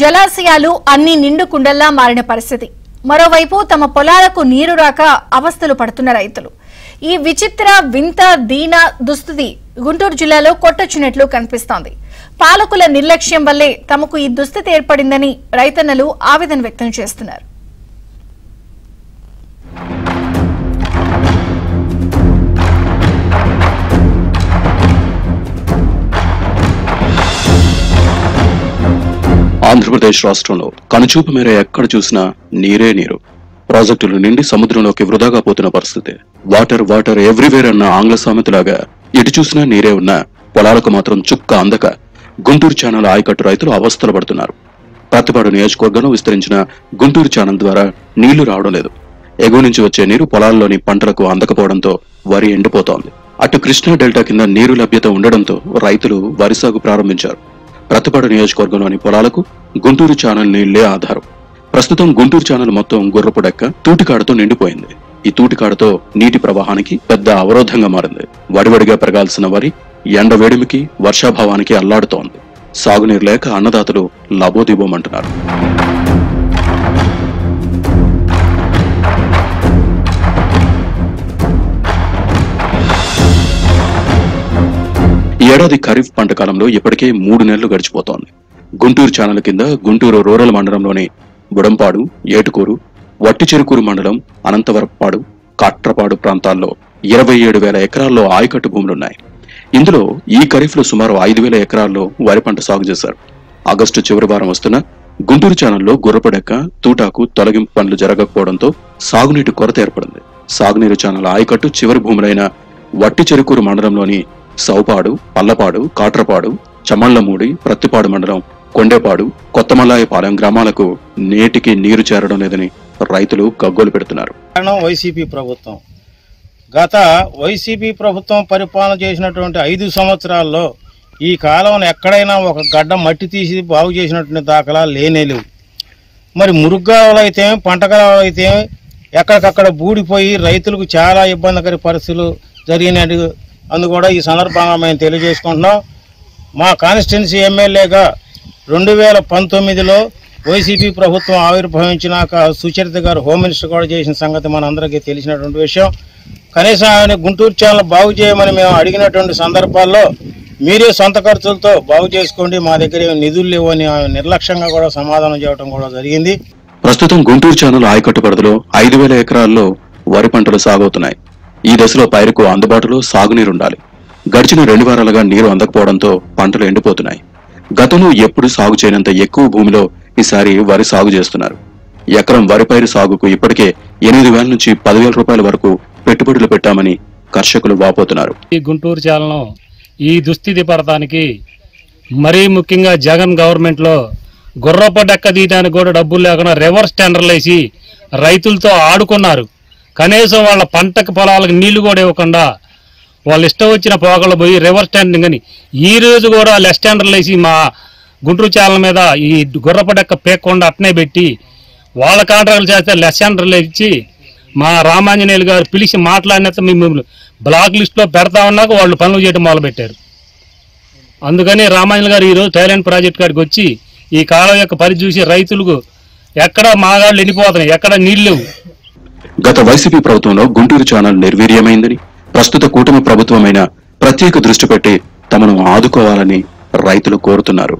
జలాశయాలు అన్ని నిండు కుండల్లా మారిన పరిస్థితి. మరోవైపు తమ పొలాలకు నీరు రాక అవస్థలు పడుతున్న రైతులు. ఈ విచిత్ర వింత దీన దుస్థితి గుంటూరు జిల్లాలో కొట్టొచ్చినట్లు కనిపిస్తోంది. పాలకుల నిర్లక్ష్యం వల్లే తమకు ఈ దుస్థితి ఏర్పడిందని రైతన్నలు ఆవేదన వ్యక్తం చేస్తున్నారు. ఆంధ్రప్రదేశ్ రాష్ట్రంలో కనుచూపు మేర ఎక్కడ చూసినా నీరే నీరు. ప్రాజెక్టులు నిండి సముద్రంలోకి వృధాగా పోతున్న పరిస్థితి. వాటర్ వాటర్ ఎవ్రీవేర్ అన్న ఆంగ్ల సామెతలాగా ఎటు చూసినా నీరే ఉన్నా పొలాలకు మాత్రం చుక్క అందక గుంటూరు ఛానల్ ఆయకట్టు రైతులు అవస్థలు పడుతున్నారు. ప్రతిపాడు నియోజకవర్గంలో విస్తరించిన గుంటూరు ఛానల్ ద్వారా నీళ్లు రావడం లేదు. ఎగువ నుంచి వచ్చే నీరు పొలాల్లోని పంటలకు అందకపోవడంతో వరి ఎండిపోతోంది. అటు కృష్ణా డెల్టా కింద నీరు లభ్యత ఉండడంతో రైతులు వరి సాగు ప్రారంభించారు. ప్రతిపాడు నియోజకవర్గంలోని పొలాలకు గుంటూరు ఛానల్ నీళ్లే ఆధారం. ప్రస్తుతం గుంటూరు ఛానల్ మొత్తం గుర్రపుడెక్క తూటికాడతో నిండిపోయింది. ఈ తూటికాడతో నీటి ప్రవాహానికి పెద్ద అవరోధంగా మారింది. వడివడిగా పెరగాల్సిన వరి ఎండ వేడిమికి వర్షాభావానికి అల్లాడుతోంది. సాగునీరు లేక అన్నదాతలు లబోదిబోమంటున్నారు. ఈ ఏడాది ఖరీఫ్ పంట కాలంలో ఇప్పటికే 3 నెలలు గడిచిపోతోంది. గుంటూరు ఛానల్ కింద గుంటూరు రూరల్ మండలంలోని బుడంపాడు, ఏటుకూరు, వట్టిచెరుకూరు మండలం, అనంతవరపాడు, కాట్రపాడు ప్రాంతాల్లో 27,000 ఎకరాల్లో ఆయకట్టు భూములున్నాయి. ఇందులో ఈ ఖరీఫ్ లో సుమారు 5,000 ఎకరాల్లో వరి పంట సాగు చేశారు. ఆగస్టు చివరి వారం వస్తున్న గుంటూరు ఛానల్లో గుర్రపడెక్క, తూటాకు తొలగింపు పనులు జరగకపోవడంతో సాగునీటి కొరత ఏర్పడింది. సాగునీరు ఛానల్ ఆయకట్టు చివరి భూములైన వట్టిచెరుకూరు మండలంలోని సౌపాడు, పల్లపాడు, కాట్రపాడు, చమళ్లమూడి, ప్రత్తిపాడు మండలం, కొండేపాడు, కొత్తమల్లాయపాలెం గ్రామాలకు నేటికి నీరు చేరడం లేదని రైతులు గగ్గోలు పెడుతున్నారు. వైసీపీ ప్రభుత్వం గత వైసీపీ ప్రభుత్వం పరిపాలన చేసినటువంటి 5 సంవత్సరాల్లో ఈ కాలంలో ఎక్కడైనా ఒక గడ్డ మట్టి తీసి బాగు చేసినటువంటి దాఖలా లేనేలేవు. మరి మురుగ్గాలు అయితే పంటకాలు అయితే ఎక్కడికక్కడ బూడిపోయి రైతులకు చాలా ఇబ్బందికర పరిస్థితులు జరిగినట్టు అందు కూడా ఈ సందర్భంగా మేము తెలియజేసుకుంటున్నాం. మా కాన్స్టిట్యున్సీ ఎమ్మెల్యేగా 2019లో వైసీపీ ప్రభుత్వం ఆవిర్భవించినాక సుచరిత గారు హోమ్ మినిస్టర్ కూడా చేసిన సంగతి మనందరికీ తెలిసినటువంటి విషయం. కనీసం ఆయన గుంటూరు ఛానల్ బాగు చేయమని మేము అడిగినటువంటి సందర్భాల్లో మీరే సొంత ఖర్చులతో బాగు చేసుకోండి, మా దగ్గర నిధులు లేవు అని నిర్లక్ష్యంగా కూడా సమాధానం చేయడం కూడా జరిగింది. ప్రస్తుతం గుంటూరు ఛానల్ ఆయకట్టు పరిధిలో 5,000 ఎకరాల్లో వరి పంటలు సాగవుతున్నాయి. ఈ దశలో పైరుకు అందుబాటులో సాగునీరుండాలి. గడిచిన 2 వారాలుగా నీరు అందకపోవడంతో పంటలు ఎండిపోతున్నాయి. గతంలో ఎప్పుడు సాగు చేయనంత ఎక్కువ భూమిలో ఈసారి వరి సాగు చేస్తున్నారు. ఎకరం వరి పైరు సాగుకు ఇప్పటికే 8,000 నుంచి 10,000 రూపాయల వరకు పెట్టుబడులు పెట్టామని కర్షకులు వాపోతున్నారు. ఈ గుంటూరు ఛానల్ ఈ దుస్థితి పడటానికి మరీ ముఖ్యంగా జగన్ గవర్నమెంట్ లో గుర్రపడెక్క తీయడానికి కూడా డబ్బులు లేకుండా రివర్స్ టెండర్లు వేసి రైతులతో ఆడుకున్నారు. కనీసం వాళ్ళ పంటకు పొలాలకు నీళ్లు కూడా ఇవ్వకుండా వాళ్ళు ఇష్టం వచ్చిన పోగళ్ళు పోయి రివర్స్ టెండరింగ్ అని ఈ రోజు కూడా లెస్ టెండర్లు వేసి మా గుంటూరు ఛానల్ మీద ఈ గుర్రపడెక్క పేకుండా అట్నే పెట్టి వాళ్ళ కాంట్రాక్టులు చేస్తే లెస్ టెండర్లు ఇచ్చి మా రామాంజనేయులు గారు పిలిచి మాట్లాడినంత మేము బ్లాక్ లిస్టులో పెడతా ఉన్నాక వాళ్ళు పనులు చేయడం మొదలుపెట్టారు. అందుకని రామాంజనేయులు గారు ఈరోజు థైలాండ్ ప్రాజెక్ట్ కాడికి వచ్చి ఈ కాలం యొక్క పని చూసి రైతులకు ఎక్కడ మాగాళ్ళు ఎండిపోతున్నాయి, ఎక్కడ నీళ్లు లేవు. గత వైసీపీ ప్రభుత్వంలో గుంటూరు ఛానల్ నిర్వీర్యమైందని, ప్రస్తుత కూటమి ప్రభుత్వమైన ప్రత్యేక దృష్టి పెట్టి తమను ఆదుకోవాలని రైతులు కోరుతున్నారు.